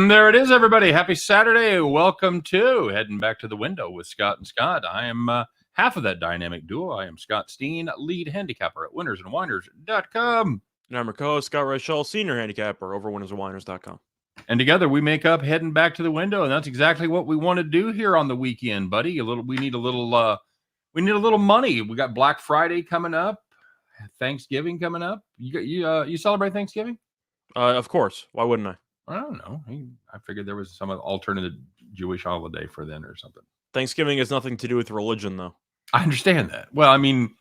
And there it is, everybody. Happy Saturday. Welcome to Heading Back to the Window with Scott and Scott. I am half of that dynamic duo. I am Scott Steehn, lead handicapper at winnersandwiners.com. And I'm your co-host, Scott Reichel, senior handicapper over winnersandwiners.com. And together we make up Heading Back to the Window, and that's exactly what we want to do here on the weekend, buddy. We need a little money. We got Black Friday coming up, Thanksgiving coming up. You celebrate Thanksgiving? Of course. Why wouldn't I? I don't know. I figured there was some alternative Jewish holiday for then or something. Thanksgiving has nothing to do with religion, though. I understand that. Well, I mean,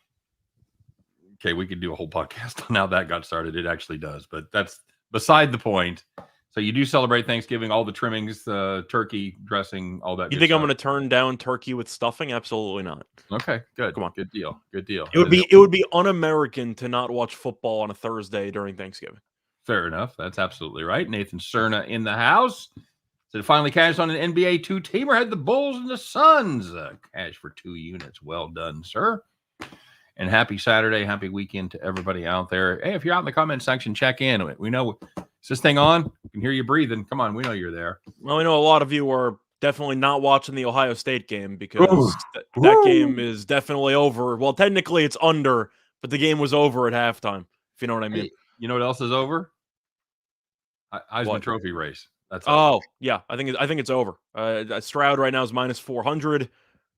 okay, we could do a whole podcast on how that got started. It actually does, but that's beside the point. So you do celebrate Thanksgiving, all the trimmings, turkey, dressing, all that. You think I'm going to turn down turkey with stuffing? Absolutely not. Okay, good. Come on. Good deal. Good deal. It would be un-American to not watch football on a Thursday during Thanksgiving. Fair enough. That's absolutely right. Nathan Cerna in the house. So finally cashed on an NBA two-teamer. Had the Bulls and the Suns. Cash for 2 units. Well done, sir. And happy Saturday. Happy weekend to everybody out there. Hey, if you're out in the comment section, check in. We know, is this thing on? We can hear you breathing. Come on. We know you're there. Well, we know a lot of you are definitely not watching the Ohio State game because that game is definitely over. Well, technically it's under, but the game was over at halftime, if you know what I mean. Hey, you know what else is over? Heisman Trophy race. That's yeah. I think it's over. Stroud right now is minus 400.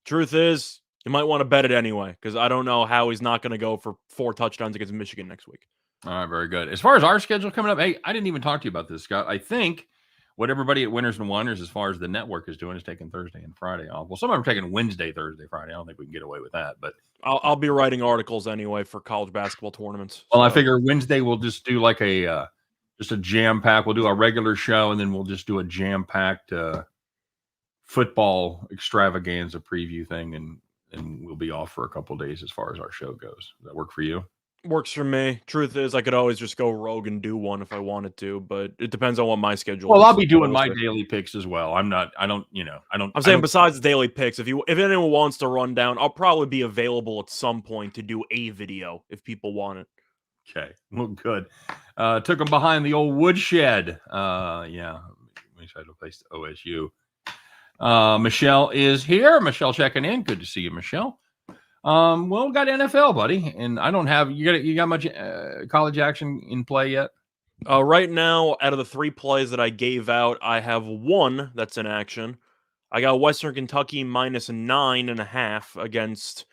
Truth is, you might want to bet it anyway because I don't know how he's not going to go for 4 touchdowns against Michigan next week. All right, very good. As far as our schedule coming up, hey, I didn't even talk to you about this, Scott. I think what everybody at Winners and Wonders, as far as the network is doing, is taking Thursday and Friday off. Well, some of them are taking Wednesday, Thursday, Friday. I don't think we can get away with that, but I'll be writing articles anyway for college basketball tournaments. Well, so. I figure Wednesday we'll just do like a jam pack. We'll do a regular show, and then we'll just do a jam packed football extravaganza preview thing, and we'll be off for a couple of days as far as our show goes. Does that work for you? Works for me. Truth is, I could always just go rogue and do one if I wanted to, but it depends on what my schedule is. Well, I'll be doing my daily picks as well. I'm saying besides the daily picks, if anyone wants to run down, I'll probably be available at some point to do a video if people want it. Okay. Well, good. Took them behind the old woodshed. Yeah. We tried to place OSU. Michelle is here. Michelle checking in. Good to see you, Michelle. Well, we got NFL, buddy, and I don't have you got much college action in play yet? Right now, out of the 3 plays that I gave out, I have 1 that's in action. I got Western Kentucky minus 9.5 against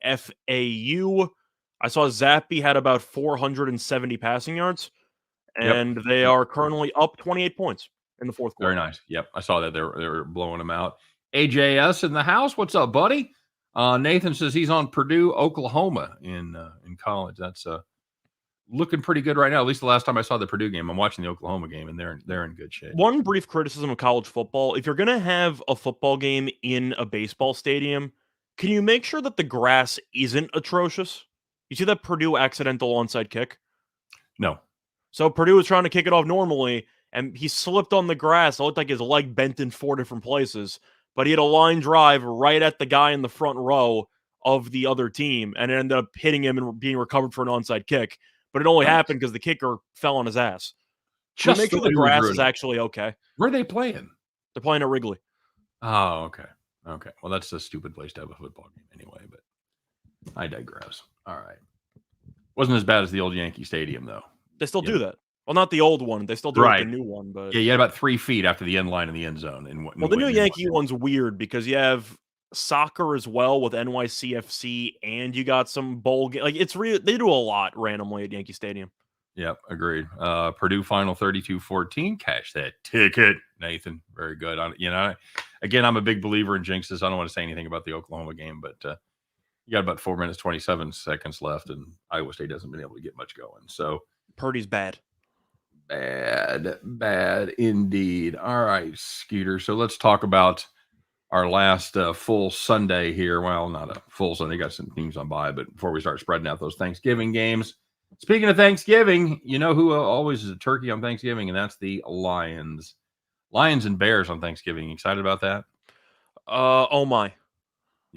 FAU. I saw Zappy had about 470 passing yards, and they are currently up 28 points in the 4th quarter. Very nice. Yep, I saw that they were blowing them out. AJS in the house. What's up, buddy? Nathan says he's on Purdue, Oklahoma in college. That's looking pretty good right now. At least the last time I saw the Purdue game. I'm watching the Oklahoma game, and they're in good shape. One brief criticism of college football: if you're going to have a football game in a baseball stadium, can you make sure that the grass isn't atrocious? You see that Purdue accidental onside kick? No. So Purdue was trying to kick it off normally, and he slipped on the grass. It looked like his leg bent in 4 different places. But he had a line drive right at the guy in the front row of the other team, and it ended up hitting him and being recovered for an onside kick. But it only happened because the kicker fell on his ass. Just make sure the grass is actually okay. Where are they playing? They're playing at Wrigley. Oh, okay. Okay. Well, that's a stupid place to have a football game anyway, but I digress. All right. Wasn't as bad as the old Yankee Stadium, though. They still do that. Well, not the old one. They still do the new one. But yeah, you had about 3 feet after the end line in the end zone. The new Yankee one's weird because you have soccer as well with NYCFC, and you got some bowl game. Like it's real. They do a lot randomly at Yankee Stadium. Yep, agreed. Purdue final 32-14. Cash that ticket, Nathan. Very good. Again, I'm a big believer in jinxes. I don't want to say anything about the Oklahoma game, but you got about 4 minutes 27 seconds left, and Iowa State hasn't been able to get much going. So Purdy's bad. Bad indeed. All right, Skeeter. So let's talk about our last full Sunday here. Well, not a full Sunday. Got some teams on bye, but before we start spreading out those Thanksgiving games. Speaking of Thanksgiving, you know who always is a turkey on Thanksgiving, and that's the Lions. Lions and Bears on Thanksgiving. Excited about that? Oh my.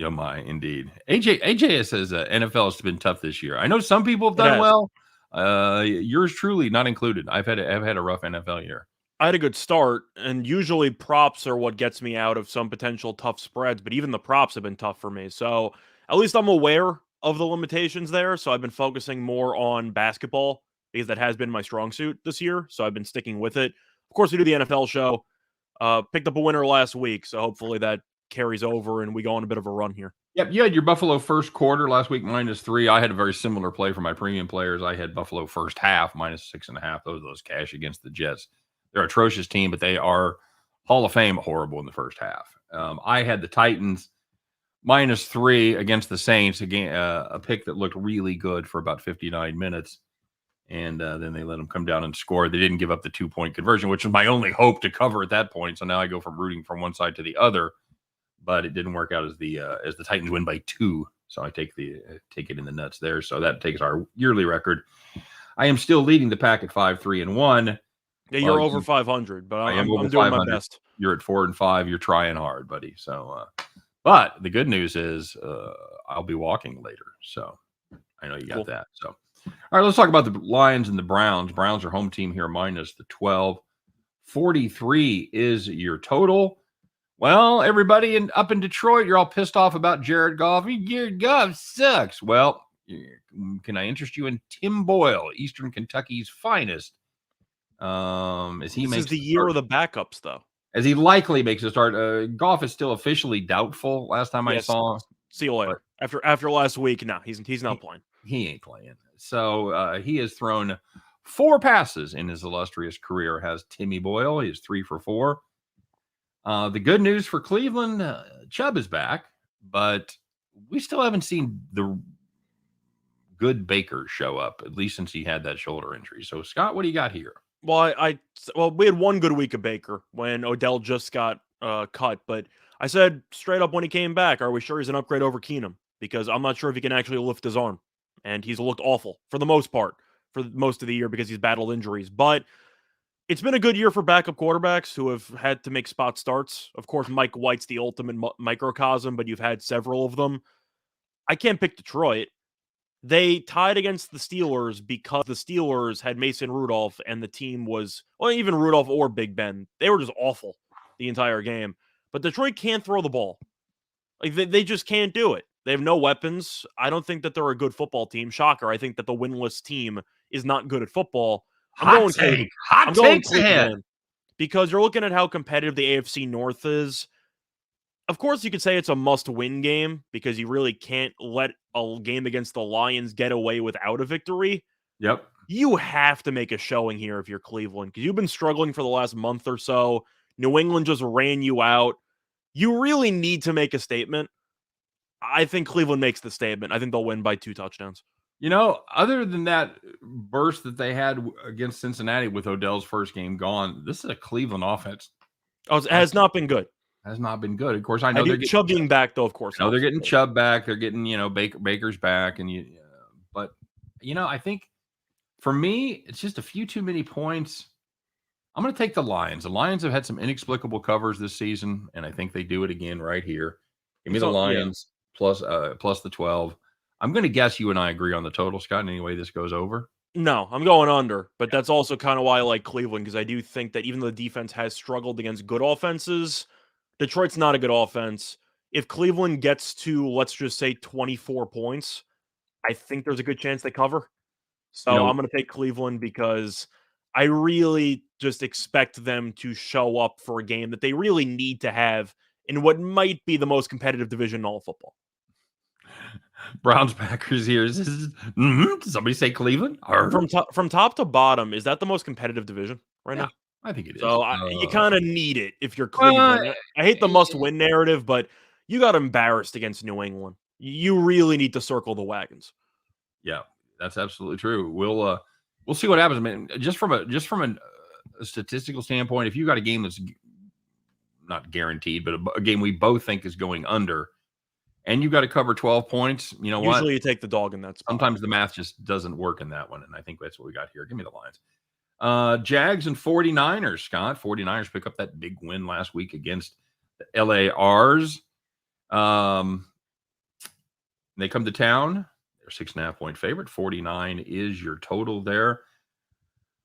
Oh my, indeed. AJ says NFL has been tough this year. I know some people have done well. Yours truly not included. I've had a rough NFL year. I had a good start, and usually props are what gets me out of some potential tough spreads, but even the props have been tough for me. So at least I'm aware of the limitations there. So I've been focusing more on basketball because that has been my strong suit this year. So I've been sticking with it. Of course, we do the NFL show. Picked up a winner last week, so hopefully that carries over and we go on a bit of a run here. Yep, you had your Buffalo first quarter last week -3. I had a very similar play for my premium players. I had Buffalo first half -6.5. Those cash against the Jets. They're an atrocious team, but they are Hall of Fame horrible in the first half. I had the Titans -3 against the Saints, again, a pick that looked really good for about 59 minutes. And then they let them come down and score. They didn't give up the 2-point conversion, which was my only hope to cover at that point. So now I go from rooting from one side to the other, but it didn't work out as the Titans win by 2. So I take it in the nuts there. So that takes our yearly record. I am still leading the pack at 5-3-1. Yeah, you're over 500, but I'm doing my best. You're at 4-5. You're trying hard, buddy. So, but the good news is I'll be walking later. So I know you got that. So. All right, let's talk about the Lions and the Browns. Browns are home team here -12. 43 is your total. Well, everybody up in Detroit, you're all pissed off about Jared Goff. Jared Goff sucks. Well, can I interest you in Tim Boyle, Eastern Kentucky's finest? This is the year of the backups, though. As he likely makes a start. Goff is still officially doubtful. Last time I saw. See you later. After last week, no, he's not playing. He ain't playing. So he has thrown 4 passes in his illustrious career, has Timmy Boyle. He is 3 for 4. The good news for Cleveland, Chubb is back, but we still haven't seen the good Baker show up, at least since he had that shoulder injury. So, Scott, what do you got here? Well, we had one good week of Baker when Odell just got cut, but I said straight up when he came back, are we sure he's an upgrade over Keenum? Because I'm not sure if he can actually lift his arm. And he's looked awful for the most part for most of the year because he's battled injuries. But it's been a good year for backup quarterbacks who have had to make spot starts. Of course, Mike White's the ultimate microcosm, but you've had several of them. I can't pick Detroit. They tied against the Steelers because the Steelers had Mason Rudolph and the team was, well, even Rudolph or Big Ben. They were just awful the entire game. But Detroit can't throw the ball. Like they just can't do it. They have no weapons. I don't think that they're a good football team. Shocker. I think that the winless team is not good at football. Hot take ahead. Because you're looking at how competitive the AFC North is. Of course, you could say it's a must-win game because you really can't let a game against the Lions get away without a victory. Yep. You have to make a showing here if you're Cleveland because you've been struggling for the last month or so. New England just ran you out. You really need to make a statement. I think Cleveland makes the statement. I think they'll win by 2 touchdowns. You know, other than that burst that they had against Cincinnati with Odell's first game gone, this is a Cleveland offense. Oh, it has not been good. Has not been good. Of course, I know they're getting Chubb being back, though. Of course, they're getting Chubb back. They're getting Baker's back, and but I think for me, it's just a few too many points. I'm going to take the Lions. The Lions have had some inexplicable covers this season, and I think they do it again right here. Give me the Lions plus the 12. I'm going to guess you and I agree on the total, Scott. Anyway, this goes over. No, I'm going under, but that's also kind of why I like Cleveland because I do think that even though the defense has struggled against good offenses, Detroit's not a good offense. If Cleveland gets to, let's just say, 24 points, I think there's a good chance they cover. So I'm going to take Cleveland because I really just expect them to show up for a game that they really need to have in what might be the most competitive division in all of football. Browns Packers here. Did somebody say Cleveland? From top to bottom, is that the most competitive division right now? I think it is. So you kind of need it if you're Cleveland. I hate the must-win narrative, but you got embarrassed against New England. You really need to circle the wagons. Yeah, that's absolutely true. We'll see what happens. I mean, just from a statistical standpoint, if you got a game that's not guaranteed, but a game we both think is going under, and you've got to cover 12 points, you know what? Usually you take the dog in that spot. Sometimes the math just doesn't work in that one, and I think that's what we got here. Give me the Lions. Jags and 49ers, Scott. 49ers pick up that big win last week against the LARs. They come to town. They're 6.5-point favorite. 49 is your total there.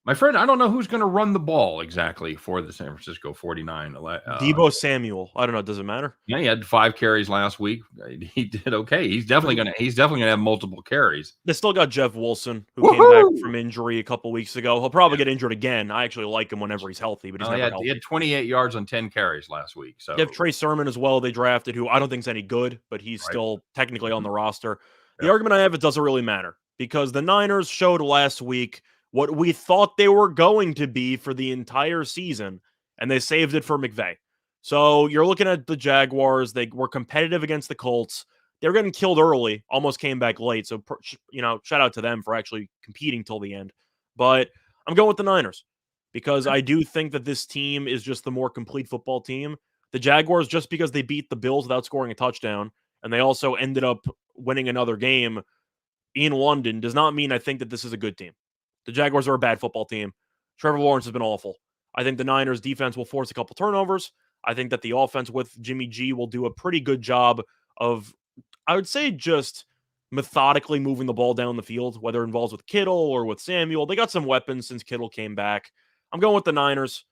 My friend, I don't know who's going to run the ball exactly for the San Francisco 49. Deebo Samuel. I don't know. Does it matter? Yeah, he had 5 carries last week. He did okay. He's definitely going to have multiple carries. They still got Jeff Wilson, who Woohoo! came back from injury a couple weeks ago. He'll probably get injured again. I actually like him whenever he's healthy, but he's never healthy. He had 28 yards on 10 carries last week. So they have Trey Sermon as well. They drafted, who I don't think is any good, but he's still technically on the roster. The argument I have, it doesn't really matter because the Niners showed last week what we thought they were going to be for the entire season, and they saved it for McVay. So you're looking at the Jaguars. They were competitive against the Colts. They were getting killed early, almost came back late. So, shout out to them for actually competing till the end. But I'm going with the Niners because I do think that this team is just the more complete football team. The Jaguars, just because they beat the Bills without scoring a touchdown, and they also ended up winning another game in London, does not mean I think that this is a good team. The Jaguars are a bad football team. Trevor Lawrence has been awful. I think the Niners defense will force a couple turnovers. I think that the offense with Jimmy G will do a pretty good job of, I would say, just methodically moving the ball down the field, whether it involves with Kittle or with Samuel. They got some weapons since Kittle came back. I'm going with the Niners.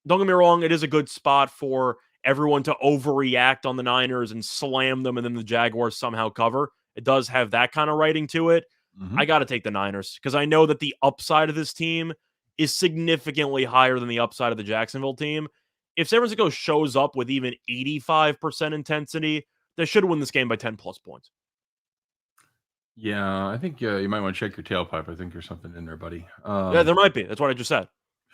Don't get me wrong, it is a good spot for everyone to overreact on the Niners and slam them and then the Jaguars somehow cover. It does have that kind of writing to it. Mm-hmm. I got to take the Niners because I know that the upside of this team is significantly higher than the upside of the Jacksonville team. If San Francisco shows up with even 85% intensity, they should win this game by 10 plus points. Yeah, I think you might want to check your tailpipe. I think there's something in there, buddy. Yeah, there might be. That's what I just said.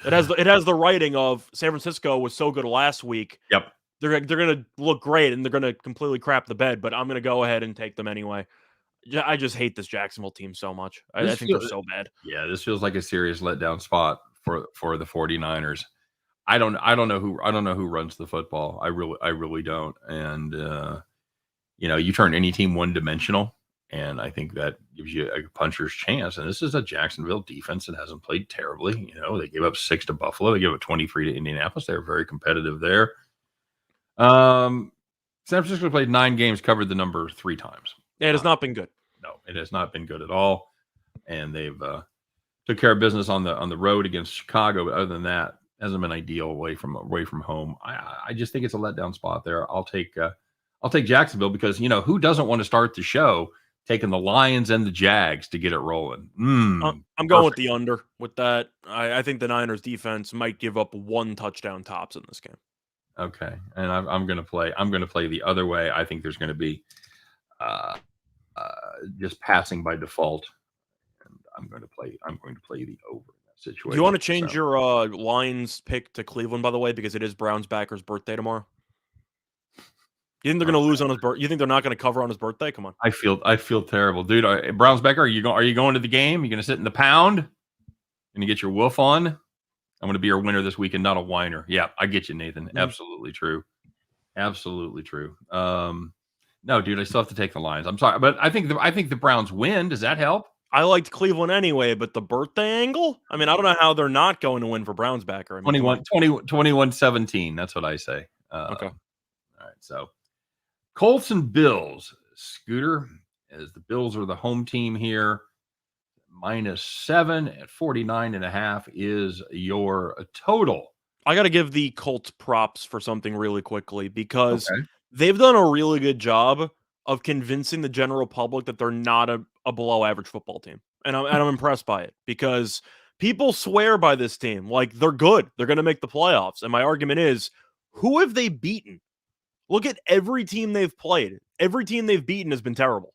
It has the writing of San Francisco was so good last week. Yep. They're going to look great and they're going to completely crap the bed, but I'm going to go ahead and take them anyway. I just hate this Jacksonville team so much. I think they're so bad. Yeah, this feels like a serious letdown spot for the 49ers. I don't know who runs the football. I really don't. And you turn any team one-dimensional, and I think that gives you a puncher's chance. And this is a Jacksonville defense that hasn't played terribly. They gave up 6 to Buffalo. They gave up 23 to Indianapolis. They were very competitive there. San Francisco played 9 games, covered the number 3 times. Yeah, it has not been good. No, it has not been good at all. And they've took care of business on the road against Chicago. But other than that, hasn't been ideal away from home. I just think it's a letdown spot there. I'll take Jacksonville because who doesn't want to start the show taking the Lions and the Jags to get it rolling. I'm going with the under with that. I think the Niners defense might give up 1 touchdown tops in this game. Okay, and I'm going to play the other way. I think there's going to be just passing by default, and I'm going to play the over in that situation. Do you want to change your Lions pick to Cleveland, by the way, because it is Brown's backer's birthday tomorrow? You think they're going to lose on his birthday? You think they're not going to cover on his birthday? Come on. I feel terrible, dude. Browns backer, are you going to the game? You going to sit in the pound? Going to get your wolf on? I'm going to be your winner this weekend, not a whiner. Yeah, I get you, Nathan. Mm-hmm. Absolutely true. Absolutely true. No, dude, I still have to take the Lions. I'm sorry, but I think the Browns win. Does that help? I liked Cleveland anyway, but the birthday angle? I mean, I don't know how they're not going to win for Browns backer. I mean, 21-17. That's what I say. Okay. All right, so Colts and Bills. Scooter, as the Bills are the home team here. -7 at 49.5 is your total. I got to give the Colts props for something really quickly because they've done a really good job of convincing the general public that they're not a below average football team. And I'm impressed by it because people swear by this team. Like, they're good. They're going to make the playoffs. And my argument is, who have they beaten? Look at every team they've played. Every team they've beaten has been terrible.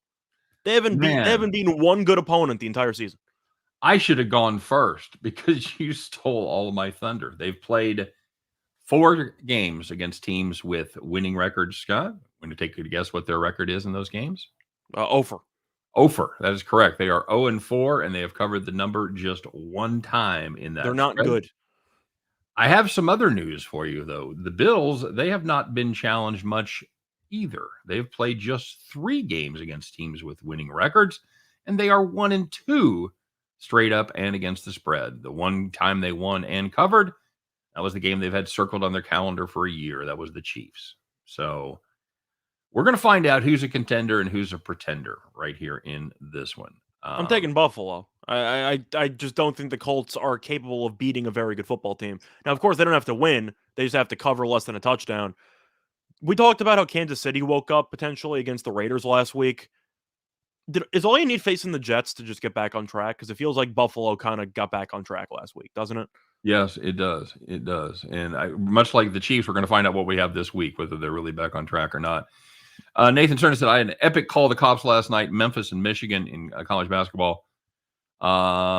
They haven't beaten one good opponent the entire season. I should have gone first because you stole all of my thunder. They've played 4 games against teams with winning records. Scott, I'm going to take you to guess what their record is in those games. Over. That is correct. They are 0-4, and they have covered the number just 1 time in that. They're not good. I have some other news for you, though. The Bills, they have not been challenged much either. They've played just 3 games against teams with winning records, and they are 1-2 straight up and against the spread. The one time they won and covered, that was the game they've had circled on their calendar for a year. That was the Chiefs. So we're going to find out who's a contender and who's a pretender right here in this one. I'm taking Buffalo. I just don't think the Colts are capable of beating a very good football team. Now, of course, they don't have to win. They just have to cover less than a touchdown. We talked about how Kansas City woke up potentially against the Raiders last week. Is all you need facing the Jets to just get back on track? Because it feels like Buffalo kind of got back on track last week, doesn't it? Yes, it does. It does. And much like the Chiefs, we're going to find out what we have this week, whether they're really back on track or not. Nathan Cerner said, I had an epic call to cops last night, Memphis and Michigan in college basketball.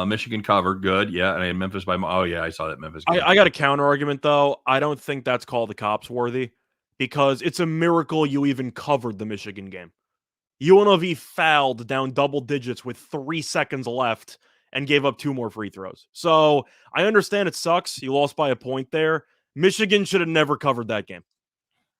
Michigan covered. Good. Yeah. And I had Memphis by, oh, yeah, I saw that Memphis game. I got a counter argument, though. I don't think that's call the cops worthy because it's a miracle you even covered the Michigan game. UNLV fouled down double digits with 3 seconds left and gave up 2 more free throws. So I understand it sucks. You lost by a point there. Michigan should have never covered that game.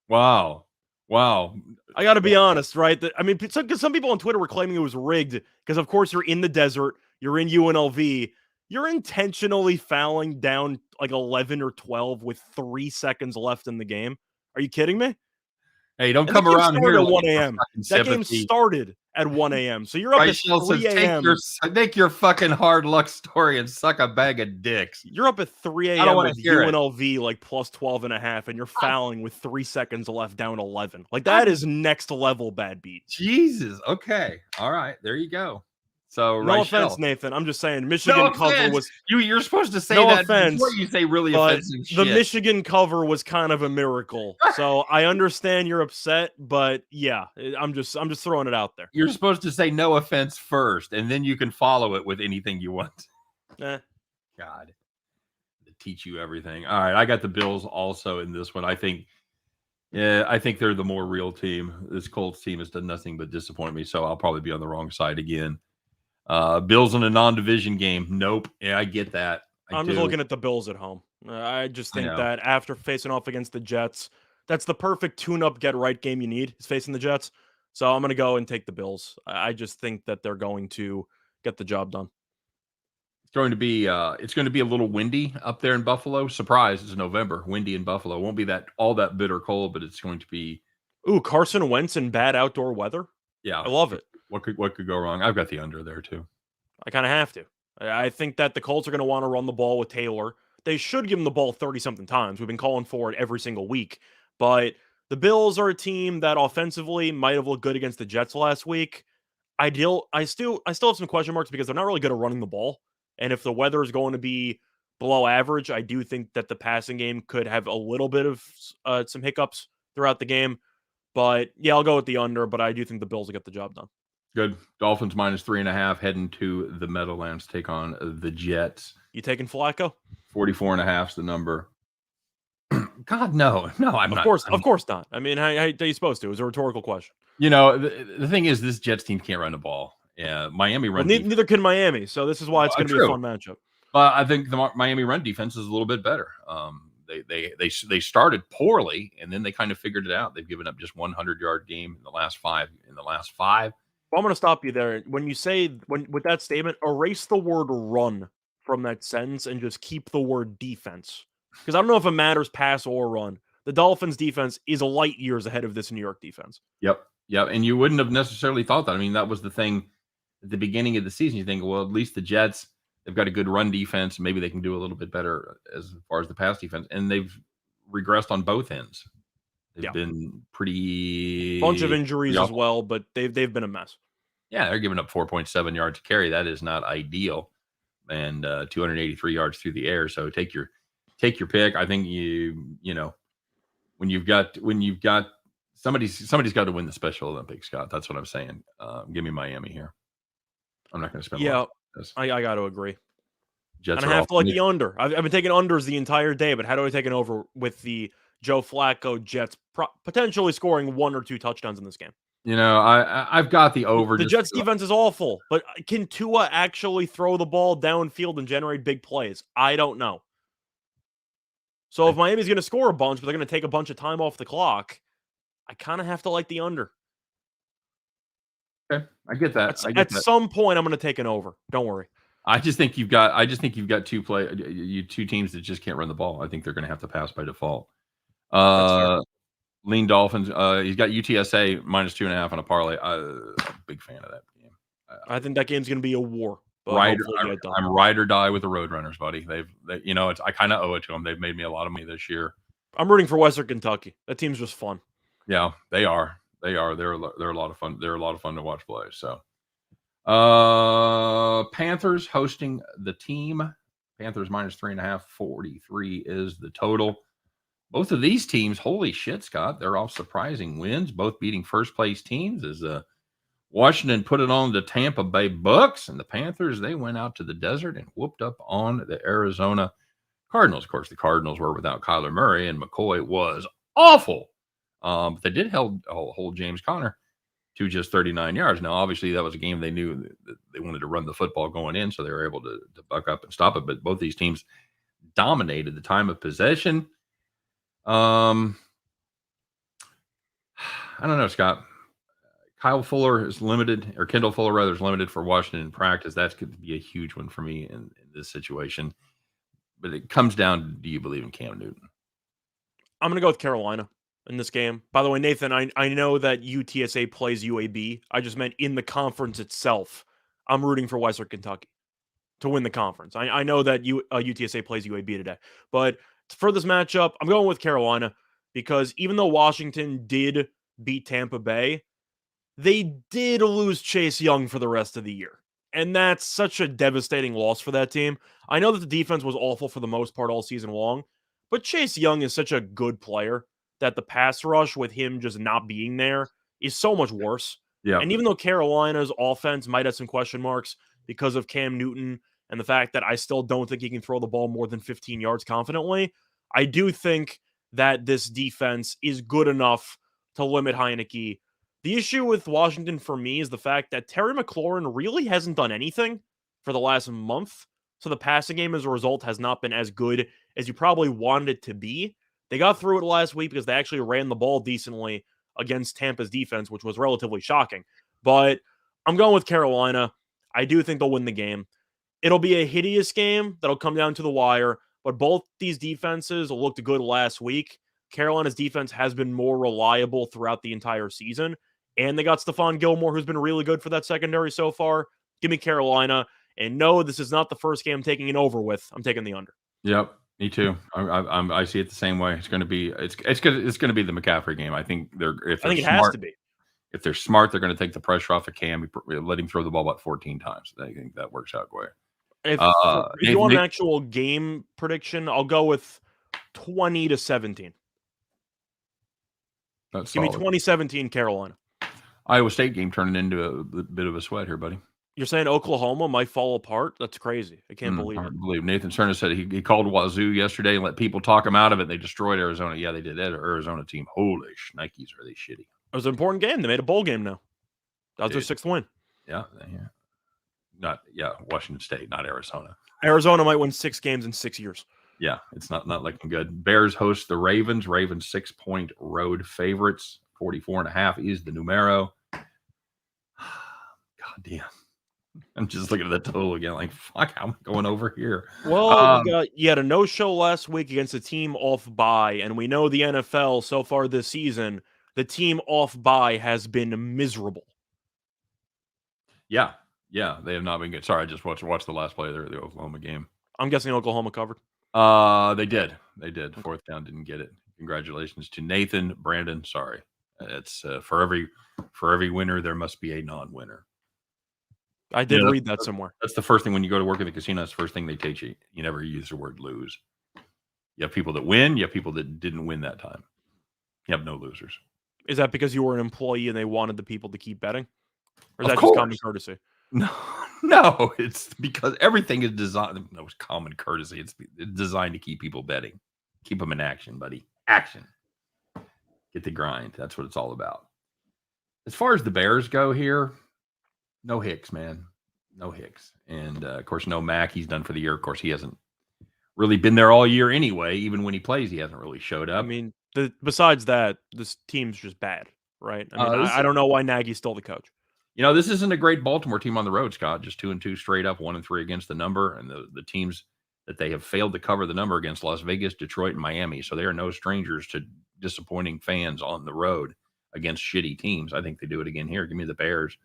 Wow. I got to be honest, right? I mean, because some people on Twitter were claiming it was rigged because, of course, you're in the desert. You're in UNLV. You're intentionally fouling down like 11 or 12 with 3 seconds left in the game. Are you kidding me? Hey, don't come around here at 1 a.m. That game started at 1 a.m. So you're up at 3 a.m. Take your fucking hard luck story and suck a bag of dicks. You're up at 3 a.m. with UNLV like plus 12.5, and you're fouling with 3 seconds left down 11. Like, that is next level bad beat. Jesus. Okay. All right. There you go. So no offense, Nathan. I'm just saying Michigan cover was. You're supposed to say no that offense, before you say really offensive shit. The Michigan cover was kind of a miracle. So I understand you're upset, but yeah, I'm just throwing it out there. You're supposed to say no offense first, and then you can follow it with anything you want. God, to teach you everything. All right, I got the Bills also in this one. I think they're the more real team. This Colts team has done nothing but disappoint me, so I'll probably be on the wrong side again. Bills in a non-division game. Nope. Yeah, I get that. I'm just looking at the Bills at home. I just think that after facing off against the Jets, that's the perfect tune-up, get-right game you need is facing the Jets. So I'm going to go and take the Bills. I just think that they're going to get the job done. It's going to be a little windy up there in Buffalo. Surprise, it's November. Windy in Buffalo. It won't be all that bitter cold, but it's going to be. Ooh, Carson Wentz in bad outdoor weather. Yeah, I love it. What could go wrong? I've got the under there too. I kind of have to. I think that the Colts are going to want to run the ball with Taylor. They should give him the ball 30-something times. We've been calling for it every single week. But the Bills are a team that offensively might have looked good against the Jets last week. I still have some question marks because they're not really good at running the ball. And if the weather is going to be below average, I do think that the passing game could have a little bit of some hiccups throughout the game. But yeah, I'll go with the under, but I do think the Bills will get the job done. Good. Dolphins -3.5 heading to the Meadowlands, take on the Jets. You taking Flacco? 44.5 is the number. God, no, I'm not. Of course not. I mean, how are you supposed to? It was a rhetorical question. You know, the thing is, this Jets team can't run the ball. Yeah, Miami run. Well, neither can Miami, so this is why it's going to be a fun matchup. I think the Miami run defense is a little bit better. They started poorly, and then they kind of figured it out. They've given up just 100-yard game in the last five. Well, I'm going to stop you there. When you say with that statement, erase the word "run" from that sentence and just keep the word "defense," because I don't know if it matters pass or run. The Dolphins' defense is light years ahead of this New York defense. Yep, and you wouldn't have necessarily thought that. I mean, that was the thing at the beginning of the season. You think, well, at least the Jets, they've got a good run defense. Maybe they can do a little bit better as far as the pass defense, and they've regressed on both ends. They've been pretty bunch of injuries as well, but they've been a mess. Yeah, they're giving up 4.7 yards to carry. That is not ideal, and 283 yards through the air. So take your pick. I think you know when you've got somebody's got to win the Special Olympics, Scott. That's what I'm saying. Give me Miami here. I'm not going to spend. I got to agree. Jets and I have to like the under. I've been taking unders the entire day, but how do I take an over with the Joe Flacco Jets potentially scoring 1 or 2 touchdowns in this game? You know, I've got the over. The Jets defense is awful, but can Tua actually throw the ball downfield and generate big plays? I don't know. So if Miami's going to score a bunch, but they're going to take a bunch of time off the clock, I kind of have to like the under. Okay, I get that. At some point, I'm going to take an over. Don't worry. I just think you've got two teams that just can't run the ball. I think they're going to have to pass by default. Lean Dolphins. He's got UTSA -2.5 on a parlay. I'm a big fan of that game. I think that game's going to be a war. But Right, hopefully get it done. I'm ride or die with the Roadrunners, buddy. I kind of owe it to them. They've made me a lot of money this year. I'm rooting for Western Kentucky. That team's just fun. Yeah, they are. They are. They're a lot of fun. They're a lot of fun to watch play. So, Panthers hosting the team. Panthers minus 3.5. 43 is the total. Both of these teams, holy shit, Scott, they're all surprising wins. Both beating first place teams. As Washington put it on the Tampa Bay Bucks, and the Panthers, they went out to the desert and whooped up on the Arizona Cardinals. Of course, the Cardinals were without Kyler Murray, and McCoy was awful. But they did hold James Conner to just 39 yards. Now, obviously, that was a game they knew that they wanted to run the football going in, so they were able to buck up and stop it. But both these teams dominated the time of possession. I don't know, Scott. Kendall Fuller is limited for Washington in practice. That's going to be a huge one for me in this situation. But it comes down to, do you believe in Cam Newton? I'm going to go with Carolina in this game. By the way, Nathan, I know that UTSA plays UAB. I just meant in the conference itself. I'm rooting for Western Kentucky to win the conference. I know that UTSA plays UAB today. But for this matchup, I'm going with Carolina because even though Washington did beat Tampa Bay, they did lose Chase Young for the rest of the year. And that's such a devastating loss for that team. I know that the defense was awful for the most part all season long, but Chase Young is such a good player that the pass rush with him just not being there is so much worse. Yeah. And even though Carolina's offense might have some question marks because of Cam Newton and the fact that I still don't think he can throw the ball more than 15 yards confidently, I do think that this defense is good enough to limit Heineke. The issue with Washington for me is the fact that Terry McLaurin really hasn't done anything for the last month. So the passing game as a result has not been as good as you probably wanted it to be. They got through it last week because they actually ran the ball decently against Tampa's defense, which was relatively shocking. But I'm going with Carolina. I do think they'll win the game. It'll be a hideous game that'll come down to the wire, but both these defenses looked good last week. Carolina's defense has been more reliable throughout the entire season. And they got Stephon Gilmore, who's been really good for that secondary so far. Give me Carolina. And no, this is not the first game I'm taking it over with. I'm taking the under. Yep, me too. I see it the same way. It's going to be it's going to be the McCaffrey game. I think it has to be. If they're smart, they're going to take the pressure off of Cam, let him throw the ball about 14 times. I think that works out great. If you want an actual game prediction, I'll go with 20-17. Give me 2017 Carolina. Iowa State game turning into a bit of a sweat here, buddy. You're saying Oklahoma might fall apart? That's crazy. I can't believe it. Nathan Cerna said he called Wazoo yesterday and let people talk him out of it. They destroyed Arizona. Yeah, they did that. Arizona team. Holy shnikes, are they shitty. It was an important game. They made a bowl game now. That was their sixth win. Yeah. Washington State, not Arizona. Arizona might win 6 games in 6 years. Yeah, it's not looking good. Bears host the Ravens. Ravens 6-point road favorites. 44.5 is the numero. God damn. I'm just looking at the total again, like, fuck, how am I going over here? Well, you had a no-show last week against a team off bye, and we know the NFL so far this season, the team off bye has been miserable. Yeah, they have not been good. Sorry, I just watched the last play of the Oklahoma game. I'm guessing Oklahoma covered. They did. Fourth down, didn't get it. Congratulations to Nathan, Brandon. Sorry. It's for every winner, there must be a non-winner. I did read that somewhere. That's the first thing when you go to work at the casino. That's the first thing they teach you. You never use the word lose. You have people that win. You have people that didn't win that time. You have no losers. Is that because you were an employee and they wanted the people to keep betting? Or is that just common courtesy? No, it's because everything is designed. No, it's common courtesy. It's designed to keep people betting. Keep them in action, buddy. Action. Get the grind. That's what it's all about. As far as the Bears go here, no Hicks, man. No Hicks. And, of course, no Mac. He's done for the year. Of course, he hasn't really been there all year anyway. Even when he plays, he hasn't really showed up. I mean, besides that, this team's just bad, right? I mean, I don't know why Nagy's still the coach. You know, this isn't a great Baltimore team on the road, Scott. Just 2-2 straight up, 1-3 against the number. And the teams that they have failed to cover the number against: Las Vegas, Detroit, and Miami. So they are no strangers to disappointing fans on the road against shitty teams. I think they do it again here. Give me the Bears.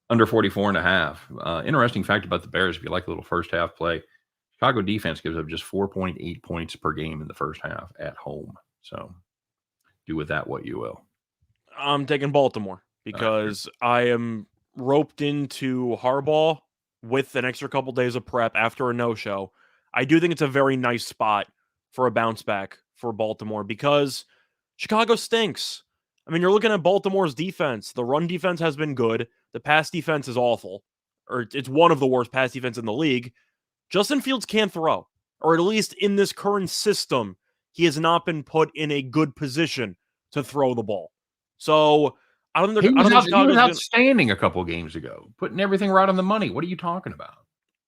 Under 44.5. Interesting fact about the Bears, if you like a little first half play, Chicago defense gives up just 4.8 points per game in the first half at home. So do with that what you will. I'm taking Baltimore because I am roped into Harbaugh with an extra couple days of prep after a no-show. I do think it's a very nice spot for a bounce back for Baltimore because Chicago stinks. I mean, you're looking at Baltimore's defense. The run defense has been good. The pass defense is awful, or it's one of the worst pass defense in the league. Justin Fields can't throw, or at least in this current system, he has not been put in a good position to throw the ball. So I don't think he was outstanding a couple games ago, putting everything right on the money. What are you talking about?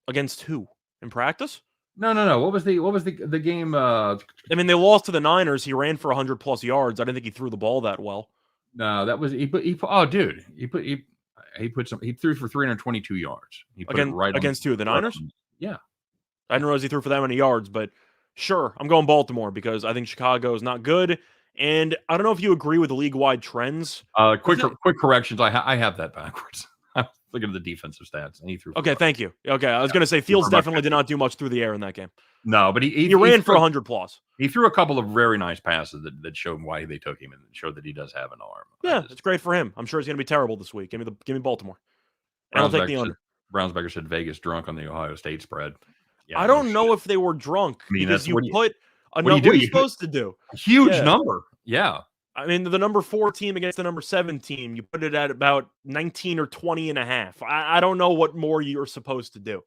Against who? In practice? No. What was the game? I mean, they lost to the Niners. He ran for 100+ yards. I didn't think he threw the ball that well. No, that was he threw for 322 yards. He put it right against who? The Niners? Yeah. I didn't realize he threw for that many yards, but sure, I'm going Baltimore because I think Chicago is not good. And I don't know if you agree with the league-wide trends. Quick corrections. I have that backwards. I'm looking at the defensive stats, and he threw. Okay, thank you. Okay, I was going to say Fields definitely did not do much through the air in that game. No, but he ran for 100+. He threw a couple of very nice passes that showed why they took him and showed that he does have an arm. Yeah, it's great for him. I'm sure he's going to be terrible this week. Give me Baltimore. And I'll take the under. Brownsbecker said Vegas drunk on the Ohio State spread. Yeah, I don't know if they were drunk because what are you supposed to do? Huge number. Yeah. I mean, the number 4 team against the number 7 team, you put it at about 19 or 20.5. I don't know what more you're supposed to do.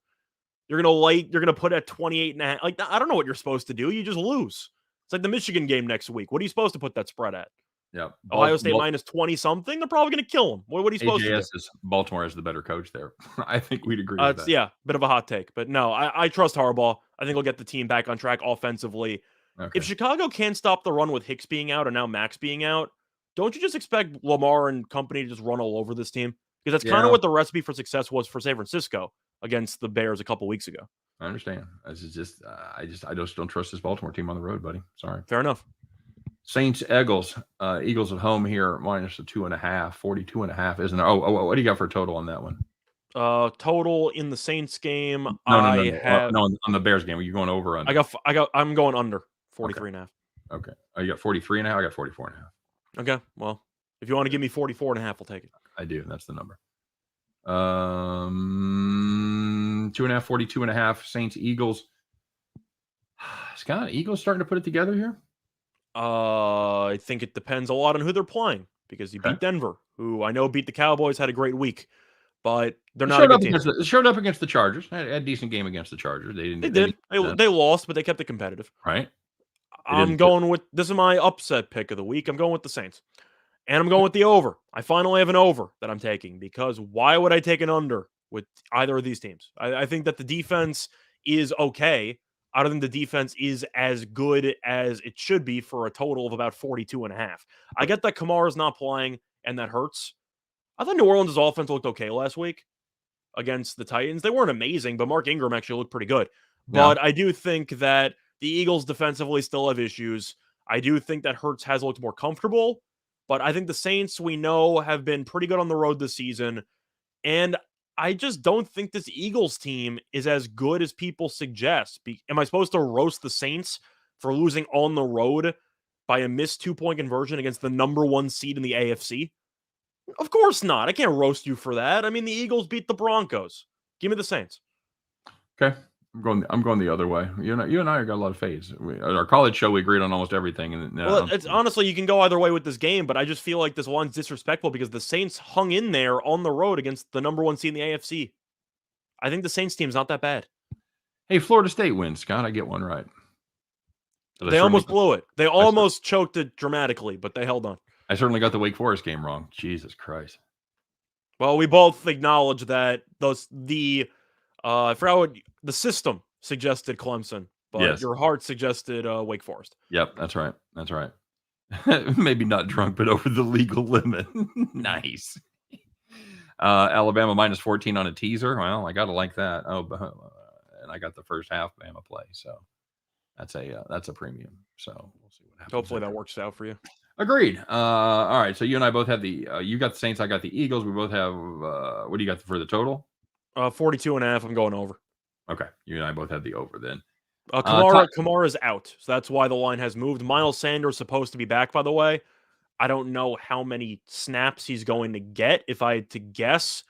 You're gonna put at 28.5. Like, I don't know what you're supposed to do. You just lose. It's like the Michigan game next week. What are you supposed to put that spread at? Yeah. Ohio State minus 20 something. They're probably gonna kill them. What are you supposed to do? Baltimore is the better coach there. I think we'd agree with that. Yeah, bit of a hot take, but no, I trust Harbaugh. I think he'll get the team back on track offensively. Okay. If Chicago can't stop the run with Hicks being out and now Max being out, don't you just expect Lamar and company to just run all over this team? Because that's kind of what the recipe for success was for San Francisco against the Bears a couple weeks ago. I understand. This is just I just don't trust this Baltimore team on the road, buddy. Sorry. Fair enough. Saints, Eagles at home here, minus the 2.5, 42.5, isn't it? Oh, what do you got for a total on that one? Total in the Saints game. No, on the Bears game. Are you going over or under? I'm going under 43.5. Okay. Oh, you got 43.5. I got 44.5. Okay. Well, if you want to give me 44.5, I'll take it. I do. That's the number. 2.5, 42.5. Saints, Eagles. Scott, Eagles starting to put it together here? I think it depends a lot on who they're playing because you beat Denver, who I know beat the Cowboys, had a great week, but they're not a good team. Showed up against the Chargers. Had a decent game against the Chargers. They did. They lost, but they kept it competitive. Right. I'm going with this is my upset pick of the week. I'm going with the Saints. And I'm going with the over. I finally have an over that I'm taking because why would I take an under with either of these teams? I think that the defense is okay. I don't think the defense is as good as it should be for a total of about 42.5. I get that Kamara's not playing, and that hurts. I thought New Orleans' offense looked okay last week against the Titans. They weren't amazing, but Mark Ingram actually looked pretty good. But I do think that the Eagles defensively still have issues. I do think that Hurts has looked more comfortable, but I think the Saints, we know, have been pretty good on the road this season. And I just don't think this Eagles team is as good as people suggest. Am I supposed to roast the Saints for losing on the road by a missed 2-point conversion against the number 1 seed in the AFC? Of course not. I can't roast you for that. I mean, the Eagles beat the Broncos. Give me the Saints. Okay. I'm going the other way. You and I got a lot of fades. Our college show, we agreed on almost everything. And it's honestly, you can go either way with this game, but I just feel like this one's disrespectful because the Saints hung in there on the road against the number 1 seed in the AFC. I think the Saints team's not that bad. Hey, Florida State wins, Scott. I get one right. They almost blew it. They almost choked it dramatically, but they held on. I certainly got the Wake Forest game wrong. Jesus Christ. Well, we both acknowledge that I forgot what the system suggested Clemson, but your heart suggested Wake Forest. Yep, that's right. That's right. Maybe not drunk, but over the legal limit. Nice. Alabama minus 14 on a teaser. Well, I got to like that. And I got the first half Bama play, so that's a premium. So we'll see what happens. Hopefully that works out for you. Agreed. All right. So you and I both have the. You got the Saints. I got the Eagles. We both have. What do you got for the total? 42.5. I'm going over. Okay. You and I both have the over then. Kamara's out, so that's why the line has moved. Miles Sanders supposed to be back, by the way. I don't know how many snaps he's going to get. If I had to guess,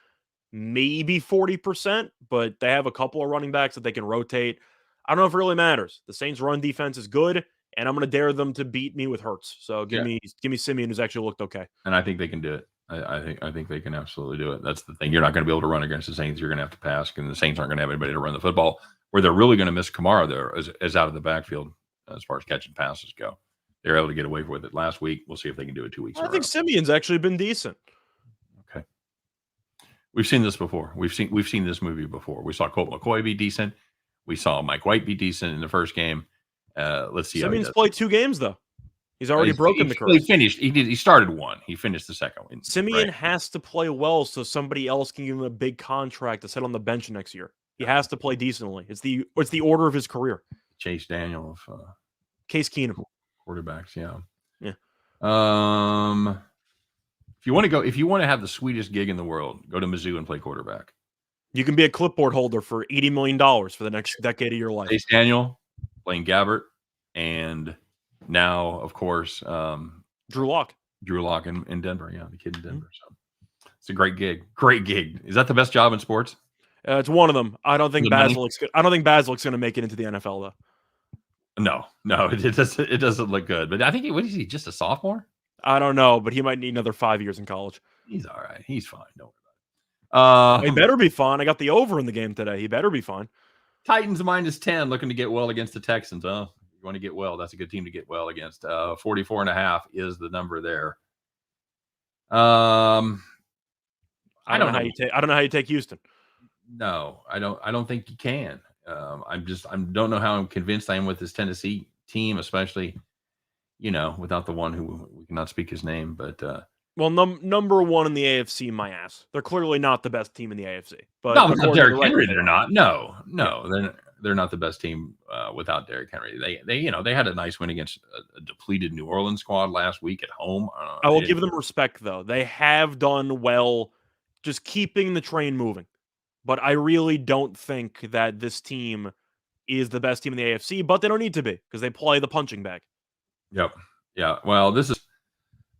maybe 40%, but they have a couple of running backs that they can rotate. I don't know if it really matters. The Saints' run defense is good, and I'm going to dare them to beat me with Hurts. So give me Simeon, who's actually looked okay. And I think they can do it. I think they can absolutely do it. That's the thing. You're not going to be able to run against the Saints. You're going to have to pass, and the Saints aren't going to have anybody to run the football. Where they're really going to miss Kamara there is out of the backfield as far as catching passes go. They're able to get away with it last week. We'll see if they can do it 2 weeks. I think Simeon's actually been decent. Okay, we've seen this before. We've seen this movie before. We saw Colt McCoy be decent. We saw Mike White be decent in the first game. Let's see. Simeon's played 2 games though. He's already broken the curse. He finished. He started one. He finished the second one. Simeon has to play well so somebody else can give him a big contract to sit on the bench next year. He has to play decently. It's the order of his career. Chase Daniel of Case Keenum. Quarterbacks, yeah. If you want to have the sweetest gig in the world, go to Mizzou and play quarterback. You can be a clipboard holder for $80 million for the next decade of your life. Chase Daniel, Blaine Gabbert, and now, of course, Drew Lock. Drew Lock in Denver, yeah, the kid in Denver. So it's a great gig. Great gig. Is that the best job in sports? It's one of them. I don't think Basilek's going to make it into the NFL though. No, it doesn't look good. But I think what is he? Just a sophomore? I don't know, but he might need another 5 years in college. He's all right. He's fine. Don't worry about it. He better be fine. I got the over in the game today. He better be fine. Titans -10, looking to get well against the Texans. You want to get well? That's a good team to get well against. 44.5 is the number there. I don't know. I don't know how you take Houston. No, I don't think you can. I don't know how I'm convinced I am with this Tennessee team, especially, without the one who we cannot speak his name. But number one in the AFC, my ass. They're clearly not the best team in the AFC. But no, without Derrick Henry, they're not. No, they're not the best team without Derrick Henry. They had a nice win against a depleted New Orleans squad last week at home. I will give them respect though. They have done well, just keeping the train moving. But I really don't think that this team is the best team in the AFC, but they don't need to be because they play the punching bag. Yep. Yeah. Well, this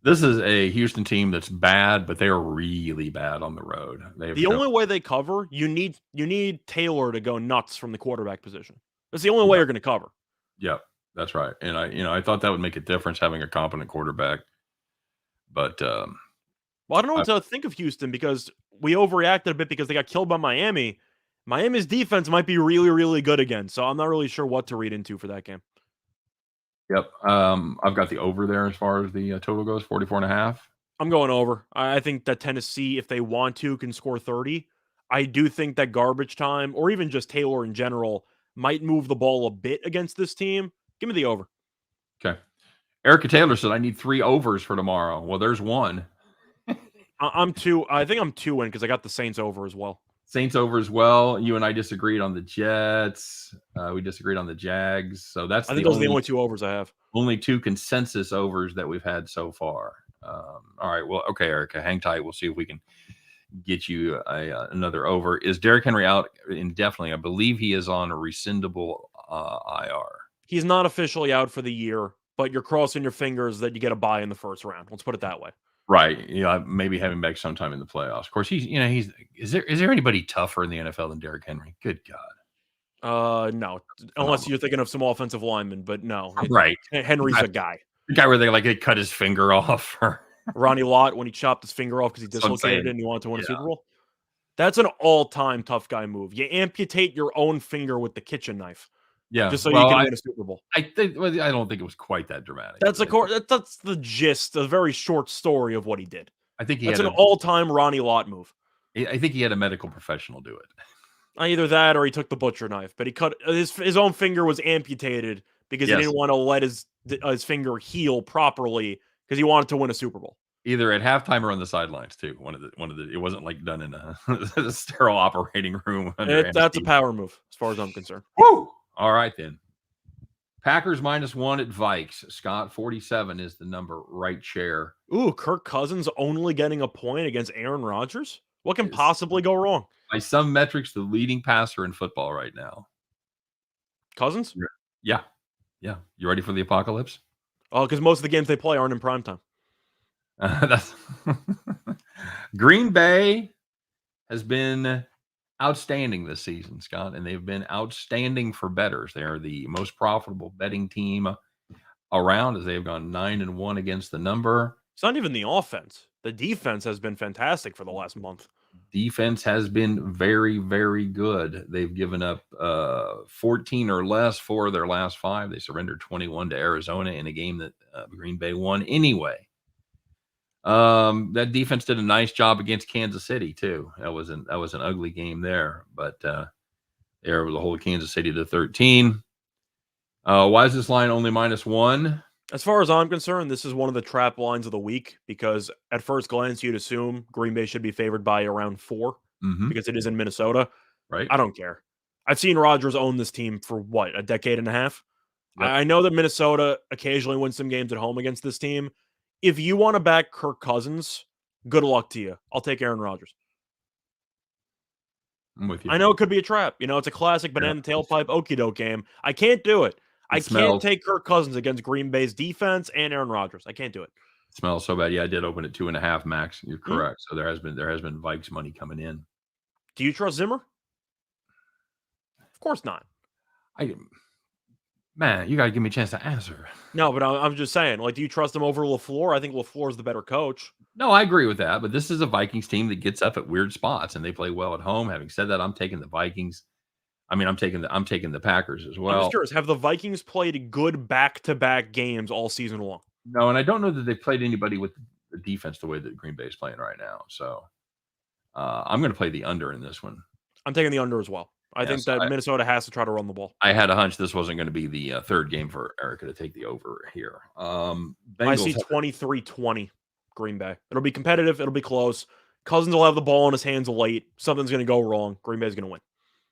is a Houston team that's bad, but they are really bad on the road. The only way they cover, you need Taylor to go nuts from the quarterback position. That's the only way you're going to cover. Yep, that's right. And I thought that would make a difference having a competent quarterback. But well, I don't know what to think of Houston because we overreacted a bit because they got killed by Miami. Miami's defense might be really, really good again, so I'm not really sure what to read into for that game. Yep. I've got the over there as far as the total goes, 44.5. I'm going over. I think that Tennessee, if they want to, can score 30. I do think that garbage time, or even just Taylor in general, might move the ball a bit against this team. Give me the over. Okay. Erica Taylor said, I need 3 overs for tomorrow. Well, there's one. I'm 2. I think I'm 2 in because I got the Saints over as well. Saints over as well. You and I disagreed on the Jets. We disagreed on the Jags. So I think those are the only 2 overs I have. Only 2 consensus overs that we've had so far. All right. Well, okay, Erica, hang tight. We'll see if we can get you another over. Is Derrick Henry out indefinitely? I believe he is on a rescindable IR. He's not officially out for the year, but you're crossing your fingers that you get a bye in the first round. Let's put it that way. Right. Maybe have him back sometime in the playoffs. Of course, is there anybody tougher in the NFL than Derrick Henry? Good God. No. Unless you're thinking of some offensive linemen, but no. Right. Henry's a guy. The guy where they cut his finger off. Ronnie Lott when he chopped his finger off because he dislocated it and he wanted to win a Super Bowl. That's an all-time tough guy move. You amputate your own finger with the kitchen knife. Yeah, just so you can win a Super Bowl. I don't think it was quite that dramatic. That's the gist, a very short story of what he did. I think that's an all-time Ronnie Lott move. I think he had a medical professional do it. Either that or he took the butcher knife, but he cut his own finger was amputated because he didn't want to let his finger heal properly because he wanted to win a Super Bowl. Either at halftime or on the sidelines too. One of the. It wasn't like done in a sterile operating room. That's a power move, as far as I'm concerned. Woo! All right then. Packers -1 at Vikes. Scott, 47 is the number. Right share. Ooh, Kirk Cousins only getting a point against Aaron Rodgers? What can Is, possibly go wrong? by some metrics, the leading passer in football right now. Cousins? Yeah. Yeah. You ready for the apocalypse? Oh, because most of the games they play aren't in primetime. That's Green Bay has been outstanding this season, Scott, and they've been outstanding for bettors. They are the most profitable betting team around, as they've gone 9-1 against the number. It's not even the offense. The defense has been fantastic for the last month. Defense has been very, very good. They've given up 14 or less for their last 5. They surrendered 21 to Arizona in a game that Green Bay won anyway. That defense did a nice job against Kansas City too. That was an ugly game there, but they were able to hold Kansas City to 13. Why is this line only -1? As far as I'm concerned, this is one of the trap lines of the week because at first glance, you'd assume Green Bay should be favored by around 4 because it is in Minnesota. Right. I don't care. I've seen Rodgers own this team for what, a decade and a half? Yep. I know that Minnesota occasionally wins some games at home against this team. If you want to back Kirk Cousins, good luck to you. I'll take Aaron Rodgers. I'm with you. I know it could be a trap. It's a classic banana tailpipe okie doke game. I can't do it. I can't take Kirk Cousins against Green Bay's defense and Aaron Rodgers. I can't do it. It smells so bad. Yeah, I did open at 2.5 max. You're correct. So there has been Vikes money coming in. Do you trust Zimmer? Of course not. Man, you got to give me a chance to answer. No, but I'm just saying, do you trust him over LaFleur? I think LaFleur is the better coach. No, I agree with that. But this is a Vikings team that gets up at weird spots and they play well at home. Having said that, I'm taking the Vikings. I mean, I'm taking the Packers as well. I'm just curious, have the Vikings played good back-to-back games all season long? No, and I don't know that they played anybody with the defense the way that Green Bay is playing right now. So I'm going to play the under in this one. I'm taking the under as well. I think that Minnesota has to try to run the ball. I had a hunch this wasn't going to be the third game for Erica to take the over here. I see 23-20 Green Bay. It'll be competitive. It'll be close. Cousins will have the ball in his hands late. Something's going to go wrong. Green Bay's going to win.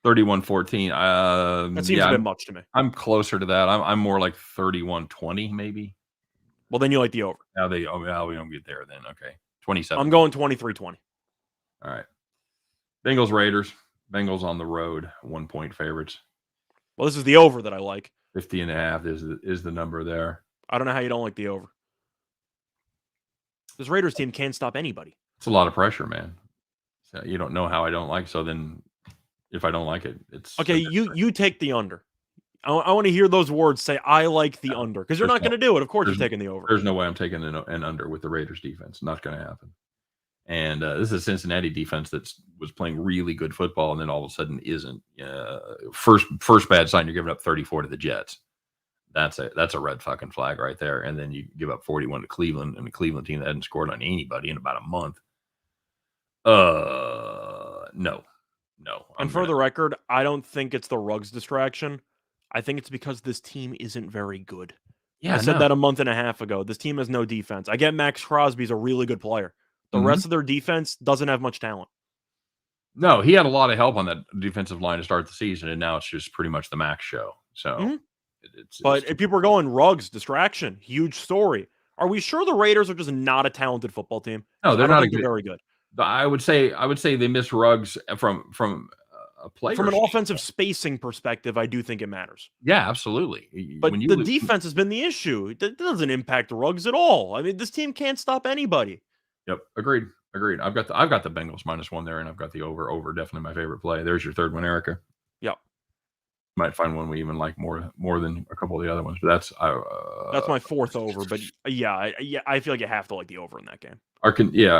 31-14. That seems a bit much to me. I'm closer to that. I'm more like 31-20 maybe. Well, then you like the over. We don't get there then. Okay. 27. I'm going 23-20. All right. Bengals Raiders. Bengals on the road, 1-point favorites. Well, this is the over that I like. 50.5 is the number there. I don't know how you don't like the over. This Raiders team can't stop anybody. It's a lot of pressure, man. So you don't know how I don't like. So then, if I don't like it, it's okay. You take the under. I want to hear those words say I like the under because you're not going to do it. Of course, you're taking the over. There's no way I'm taking an under with the Raiders defense. Not going to happen. And this is a Cincinnati defense that was playing really good football, and then all of a sudden isn't. First bad sign, you're giving up 34 to the Jets. That's a red fucking flag right there. And then you give up 41 to Cleveland, and the Cleveland team that hadn't scored on anybody in about a month. No. And for the record, I don't think it's the Ruggs distraction. I think it's because this team isn't very good. Yeah, I said that a month and a half ago. This team has no defense. I get Max Crosby's a really good player. The rest of their defense doesn't have much talent. No, he had a lot of help on that defensive line to start the season, and now it's just pretty much the Max show. So, if people are going Ruggs distraction, huge story. Are we sure the Raiders are just not a talented football team? No, they're not very good. I would say they miss Ruggs from a player. From an offensive spacing perspective, I do think it matters. Yeah, absolutely. But the defense has been the issue. That doesn't impact Ruggs at all. I mean, this team can't stop anybody. Yep, agreed. I've got the Bengals -1 there, and I've got the over. Over, definitely my favorite play. There's your third one, Erica. Yep. Might find one we even like more than a couple of the other ones, but that's my fourth over. But I feel like you have to like the over in that game.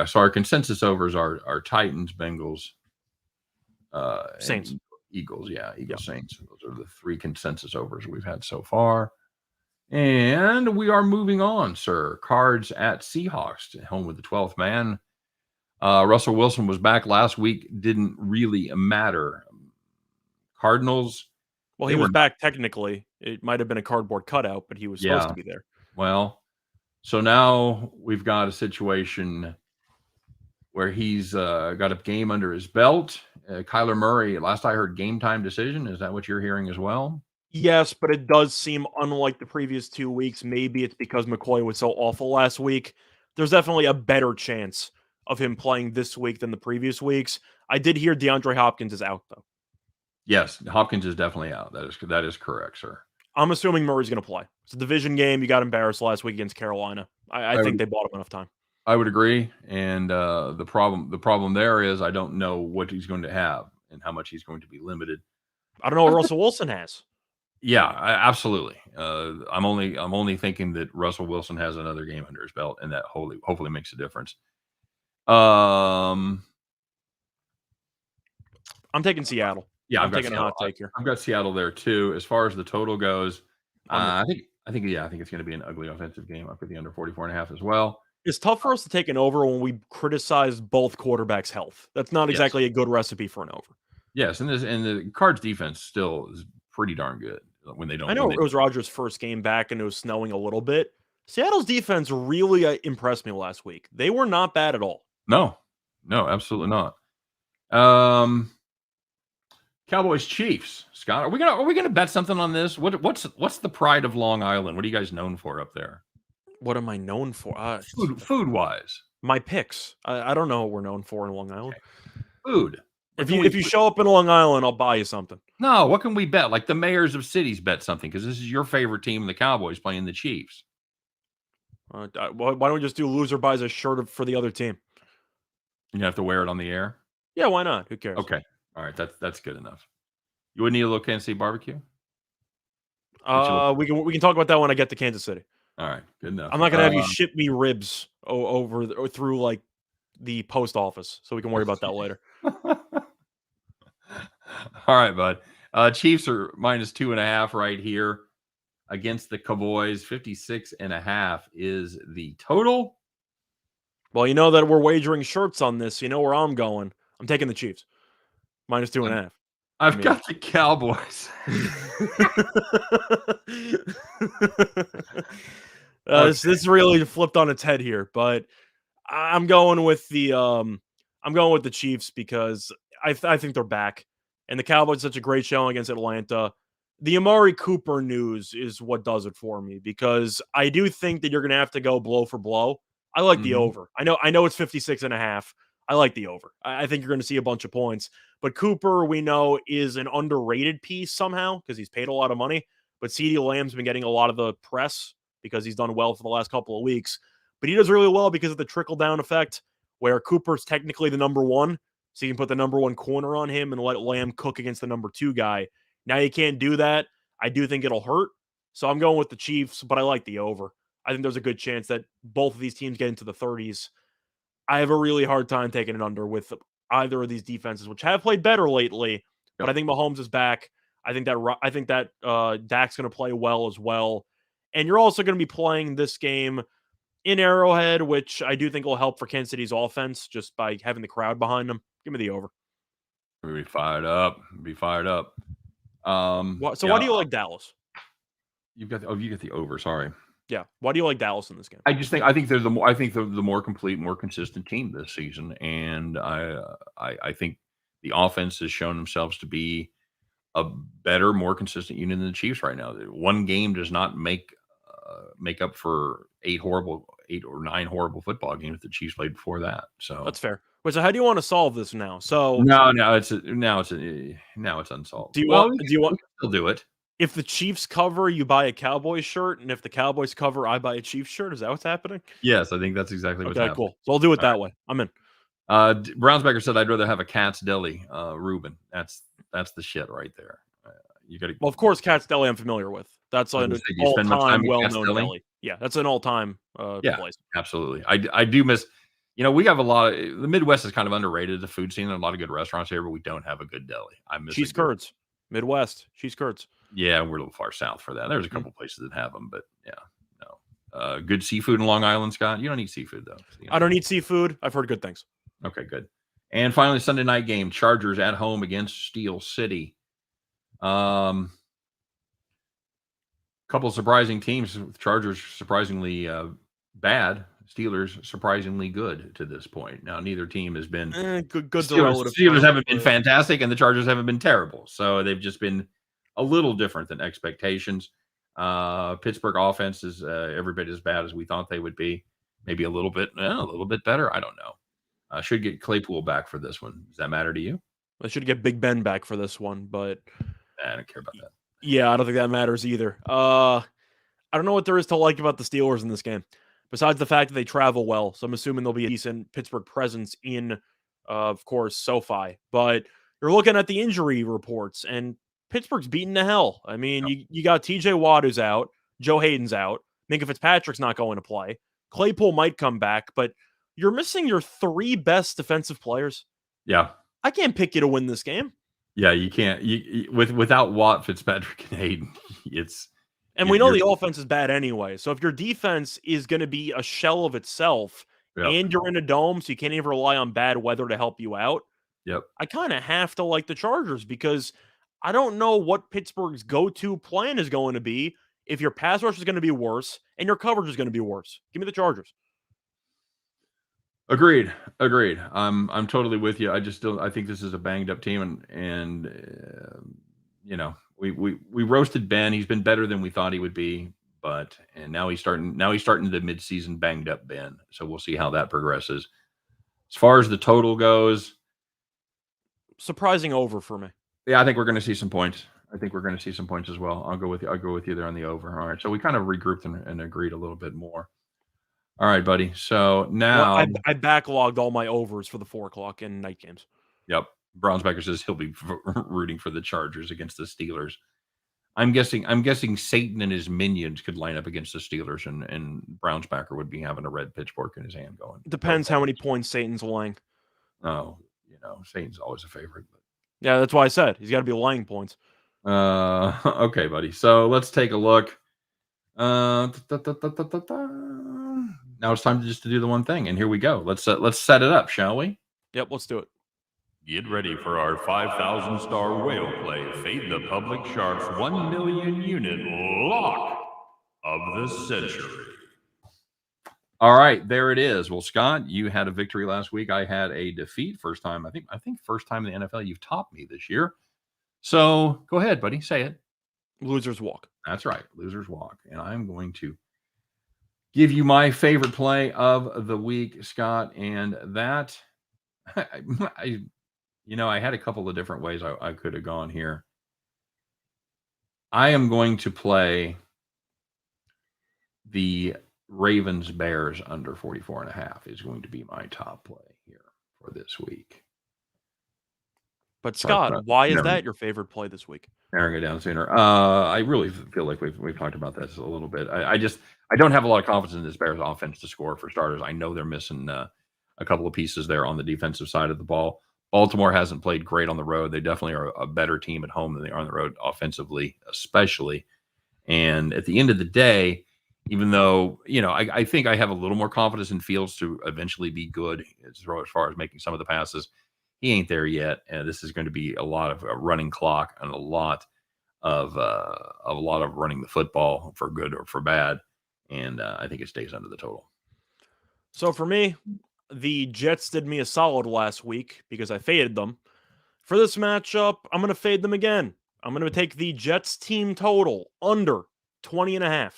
So our consensus overs are Titans, Bengals, Saints, Eagles. Yeah, Eagles, Saints. Those are the 3 consensus overs we've had so far. And we are moving on, sir. Cards at Seahawks, home with the 12th man. Russell Wilson was back last week. Didn't really matter. Cardinals. Well, he was back technically. It might have been a cardboard cutout, but he was supposed to be there. Well, so now we've got a situation where he's got a game under his belt. Kyler Murray, last I heard, game time decision. Is that what you're hearing as well? Yes, but it does seem unlike the previous 2 weeks. Maybe it's because McCoy was so awful last week. There's definitely a better chance of him playing this week than the previous weeks. I did hear DeAndre Hopkins is out, though. Yes, Hopkins is definitely out. That is correct, sir. I'm assuming Murray's going to play. It's a division game. You got embarrassed last week against Carolina. I think they bought him enough time. I would agree. And the problem there is I don't know what he's going to have and how much he's going to be limited. I don't know what Russell Wilson has. Yeah, absolutely. I'm only thinking that Russell Wilson has another game under his belt, and that hopefully makes a difference. I'm taking Seattle. Yeah, I'm taking a hot take here. I've got Seattle there too. As far as the total goes, I think it's going to be an ugly offensive game. I've got the under 44.5 as well. It's tough for us to take an over when we criticize both quarterbacks' health. That's not exactly a good recipe for an over. Yes, and the Cards defense still is pretty darn good when they don't. I know it was Rodgers' first game back and it was snowing a little bit. Seattle's defense really impressed me last week. They were not bad at all. No, absolutely not. Cowboys Chiefs. Scott, are we gonna bet something on this? What's the pride of Long Island? What are you guys known for up there? What am I known for? Food wise. My picks. I don't know what we're known for in Long Island. Okay. Food. If you show up in Long Island, I'll buy you something. No, what can we bet? Like the mayors of cities bet something because this is your favorite team, the Cowboys, playing the Chiefs. Why don't we just do loser buys a shirt for the other team? You have to wear it on the air? Yeah, why not? Who cares? Okay. All right, that's good enough. You wouldn't need a little Kansas City barbecue? We can talk about that when I get to Kansas City. All right, good enough. I'm not gonna have you ship me ribs through like the post office, so we can worry about that later. All right, bud. Chiefs are -2.5 right here against the Cowboys. 56.5 is the total. Well, you know that we're wagering shirts on this. You know where I'm going. I'm taking the Chiefs. -2.5. I've got the Cowboys. This really flipped on its head here, but I'm going with the Chiefs because I think they're back, and the Cowboys such a great showing against Atlanta. The Amari Cooper news is what does it for me because I do think that you're going to have to go blow for blow. I like the over. I know it's 56.5. I like the over. I think you're going to see a bunch of points. But Cooper, we know, is an underrated piece somehow because he's paid a lot of money. But CeeDee Lamb's been getting a lot of the press because he's done well for the last couple of weeks. But he does really well because of the trickle-down effect where Cooper's technically the number one. So you can put the number one corner on him and let Lamb cook against the number two guy. Now you can't do that. I do think it'll hurt. So I'm going with the Chiefs, but I like the over. I think there's a good chance that both of these teams get into the 30s. I have a really hard time taking it under with either of these defenses, which have played better lately. But I think Mahomes is back. I think that Dak's going to play well as well. And you're also going to be playing this game in Arrowhead, which I do think will help for Kansas City's offense just by having the crowd behind them. Give me the over. Be fired up. Why do you like Dallas? You got the over. Sorry. Yeah. Why do you like Dallas in this game? I think they're the more complete, more consistent team this season, and I think the offense has shown themselves to be a better, more consistent unit than the Chiefs right now. One game does not make up for 8 or 9 horrible football games the Chiefs played before that. So that's fair. Wait, so how do you want to solve this now? So now it's unsolved. Do you want still do it? If the Chiefs cover, you buy a Cowboys shirt, and if the Cowboys cover, I buy a Chiefs shirt. Is that what's happening? Yes, I think that's exactly what's happening. Cool. So I'll do it that way. I'm in. Brownsbacker said, "I'd rather have a Cat's Deli." Reuben, that's the shit right there. You got to. Well, of course, Cat's Deli I'm familiar with. That's an all-time well-known deli. Yeah, that's an all-time place. Absolutely. I do miss. We have a lot of the Midwest is kind of underrated. The food scene, and a lot of good restaurants here, but we don't have a good deli. I miss cheese curds. Midwest cheese curds. Yeah, we're a little far south for that. There's a couple places that have them, but yeah, no. Good seafood in Long Island, Scott. You don't eat seafood though. I don't eat seafood. I've heard good things. Okay, good. And finally, Sunday night game: Chargers at home against Steel City. Couple of surprising teams. Chargers surprisingly bad. Steelers surprisingly good to this point. Now, neither team has been good. Steelers haven't been fantastic, and the Chargers haven't been terrible. So they've just been a little different than expectations. Pittsburgh offense is every bit as bad as we thought they would be. Maybe a little bit better. I don't know. Should get Claypool back for this one. Does that matter to you? I should get Big Ben back for this one, but I don't care about that. Yeah, I don't think that matters either. I don't know what there is to like about the Steelers in this game, besides the fact that they travel well. So I'm assuming there'll be a decent Pittsburgh presence in, of course, SoFi. But you're looking at the injury reports, and Pittsburgh's beaten to hell. I mean, you got TJ Watt who's out, Joe Hayden's out, Minka Fitzpatrick's not going to play. Claypool might come back, but you're missing your 3 best defensive players. Yeah. I can't pick you to win this game. Yeah, you can't. Without Watt, Fitzpatrick, and Hayden, and we know the offense is bad anyway. So if your defense is going to be a shell of itself, and you're in a dome, so you can't even rely on bad weather to help you out. Yep. I kind of have to like the Chargers because I don't know what Pittsburgh's go-to plan is going to be if your pass rush is going to be worse and your coverage is going to be worse. Give me the Chargers. Agreed. I'm totally with you. I think this is a banged up team, and we roasted Ben. He's been better than we thought he would be, and now he's starting the midseason banged up Ben. So we'll see how that progresses. As far as the total goes, surprising over for me. Yeah, I think we're going to see some points. As well. I'll go with you there on the over. All right. So we kind of regrouped and agreed a little bit more. All right, buddy. So now I backlogged all my overs for the 4:00 and night games. Yep. Brownsbacker says he'll be rooting for the Chargers against the Steelers. I'm guessing Satan and his minions could line up against the Steelers, and Brownsbacker would be having a red pitchfork in his hand going. Depends how many points Satan's laying. Oh, Satan's always a favorite. But... Yeah, that's why I said he's got to be laying points. Okay, buddy. So let's take a look. Now it's time to do the one thing, and here we go. Let's set it up, shall we? Yep, let's do it. Get ready for our 5,000 star whale play. Fade the Public Sharks 1 million unit lock of the century. All right, there it is. Well, Scott, you had a victory last week. I had a defeat. First time, I think first time in the NFL you've topped me this year. So go ahead, buddy. Say it. Losers walk. That's right. Losers walk. And I'm going to give you my favorite play of the week, Scott. And that, I had a couple of different ways I could have gone here. I am going to play the Ravens Bears under 44.5 is going to be my top play here for this week. But Scott, why is that your favorite play this week? Narrowing it down sooner. I really feel like we've talked about this a little bit. I don't have a lot of confidence in this Bears offense to score for starters. I know they're missing a couple of pieces there on the defensive side of the ball. Baltimore hasn't played great on the road. They definitely are a better team at home than they are on the road offensively, especially. And at the end of the day, even though, I think I have a little more confidence in Fields to eventually be good as far as making some of the passes. He ain't there yet, and this is going to be a lot of a running clock and a lot of running the football for good or for bad, and I think it stays under the total. So for me, the Jets did me a solid last week because I faded them. For this matchup, I'm going to fade them again. I'm going to take the Jets team total under 20.5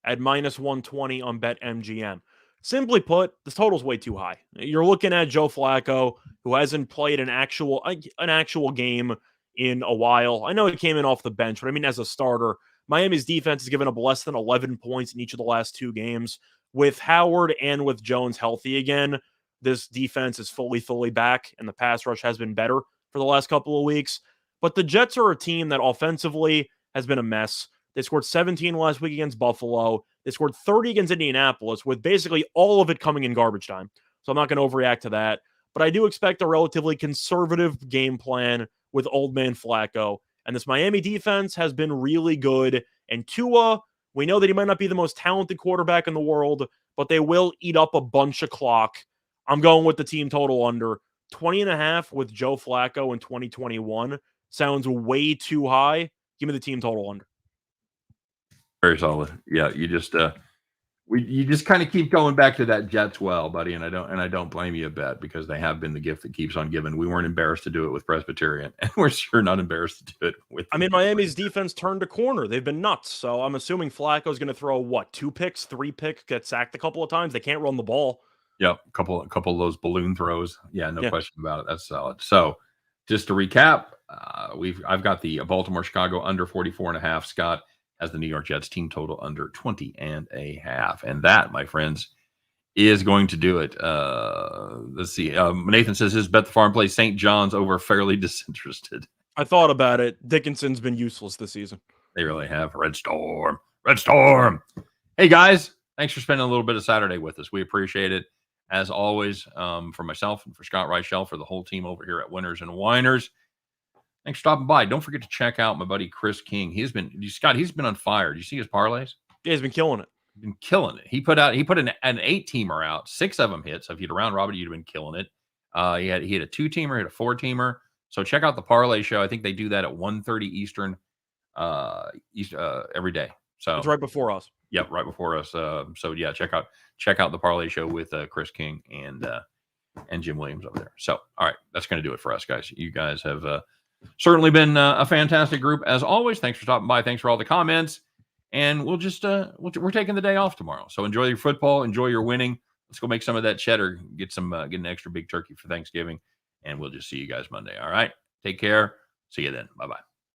at -120 on BetMGM. Simply put, this total's way too high. You're looking at Joe Flacco, who hasn't played an actual game in a while. I know he came in off the bench, but I mean, as a starter, Miami's defense has given up less than 11 points in each of the last 2 games. With Howard and with Jones healthy again, this defense is fully back, and the pass rush has been better for the last couple of weeks. But the Jets are a team that offensively has been a mess. They scored 17 last week against Buffalo. They scored 30 against Indianapolis, with basically all of it coming in garbage time. So I'm not going to overreact to that. But I do expect a relatively conservative game plan with old man Flacco. And this Miami defense has been really good. And Tua, we know that he might not be the most talented quarterback in the world, but they will eat up a bunch of clock. I'm going with the team total under 20.5 with Joe Flacco in 2021. Sounds way too high. Give me the team total under. Very solid. Yeah, you just You just kind of keep going back to that Jets well, buddy, and I don't blame you a bit because they have been the gift that keeps on giving. We weren't embarrassed to do it with Presbyterian, and we're sure not embarrassed to do it with. I mean, Miami's defense turned a corner. They've been nuts. So I'm assuming Flacco's going to throw what, 2 picks, 3 picks, get sacked a couple of times. They can't run the ball. Yep, a couple of those balloon throws. Yeah, no question about it. That's solid. So, just to recap, I've got the Baltimore Chicago under 44.5. Scott has the New York Jets team total under 20.5, and that, my friends, is going to do it. Let's see. Nathan says his bet the farm play St. John's over fairly disinterested. I thought about it. Dickinson's been useless this season. They really have. Red Storm. Red Storm. Hey guys, thanks for spending a little bit of Saturday with us. We appreciate it. As always, for myself and for Scott Reichel, for the whole team over here at Winners and Winers, thanks for stopping by. Don't forget to check out my buddy Chris King. He's been on fire. Do you see his parlays? Yeah, he's been killing it. Been killing it. He put an 8-teamer out. 6 of them hit. So if you'd round robin, you'd have been killing it. He had a 2-teamer, he had a 4-teamer. So check out the parlay show. I think they do that at 1:30 Eastern every day. So it's right before us. Yep, right before us. So yeah, check out the parlay show with Chris King and Jim Williams over there. So all right, that's going to do it for us, guys. You guys have certainly been a fantastic group as always. Thanks for stopping by. Thanks for all the comments. And we'll just we're taking the day off tomorrow. So enjoy your football, enjoy your winning. Let's go make some of that cheddar. Get an extra big turkey for Thanksgiving, and we'll just see you guys Monday. All right, take care. See you then. Bye bye.